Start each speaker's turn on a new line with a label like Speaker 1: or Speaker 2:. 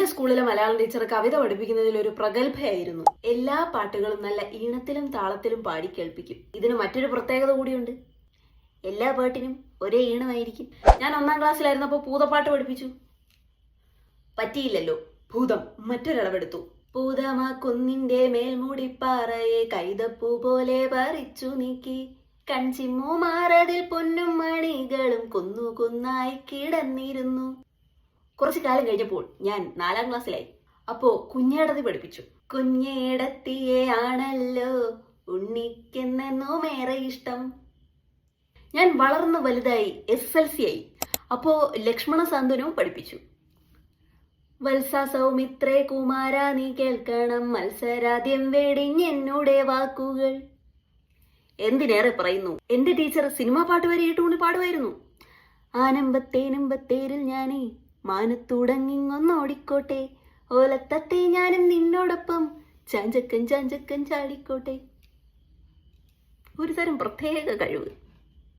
Speaker 1: എന്റെ സ്കൂളിലെ മലയാളം ടീച്ചർ കവിത പഠിപ്പിക്കുന്നതിൽ ഒരു പ്രഗത്ഭയായിരുന്നു. എല്ലാ പാട്ടുകളും നല്ല ഈണത്തിലും താളത്തിലും പാടി കേൾപ്പിക്കും. ഇതിന് മറ്റൊരു പ്രത്യേകത കൂടിയുണ്ട്. എല്ലാ പാട്ടിനും ഒരേ ഈണമായിരിക്കും. ഞാൻ 1ാം ക്ലാസ്സിലായിരുന്നപ്പോൾ പൂതപ്പാട്ട് പഠിപ്പിച്ചു. പറ്റിയില്ലല്ലോ. ഭൂതം മറ്റൊരളവെടുത്തു. പൂതമാ കുന്നിന്റെ മേൽമൂടിപ്പാറയെ കൈതപ്പൂ പോലെ പറിച്ചു നീക്കി, കൺചിമ്മു മാറതിൽ പൊന്നും മണികളും കുന്നു കുന്നായി കിടന്നിരുന്നു. കുറച്ചു കാലം കഴിഞ്ഞപ്പോൾ ഞാൻ 4ാം ക്ലാസ്സിലായി. അപ്പോ കുഞ്ഞേടത്തി പഠിപ്പിച്ചു. കുഞ്ഞേടത്തിയെ ആണല്ലോ ഉണ്ണിക്കെന്നേറെ ഇഷ്ടം. ഞാൻ വളർന്നു വലുതായി SLC ആയി. അപ്പോ ലക്ഷ്മണ സാന്ത്വനവും പഠിപ്പിച്ചു. വത്സ സൗമിത്രേ കുമാര നീ കേൾക്കണം മത്സരാദ്യം വെടിഞ്ഞെന്നൂടെ വാക്കുകൾ. എന്തിനേറെ പറയുന്നു, എന്റെ ടീച്ചർ സിനിമാ പാട്ട് വരെ ഇട്ടുകൊണ്ട് പാടുമായിരുന്നു. ആനമ്പത്തേനുമ്പത്തേരിൽ ഞാനേ മാനത്തുടങ്ങിങ്ങൊന്നോടിക്കോട്ടെ, ഓലത്തത്തെ ഞാനും നിന്നോടൊപ്പം ചാഞ്ചക്കൻ ചാഞ്ചക്കൻ ചാടിക്കോട്ടെ. ഒരു തരം പ്രത്യേക കഴിവ്.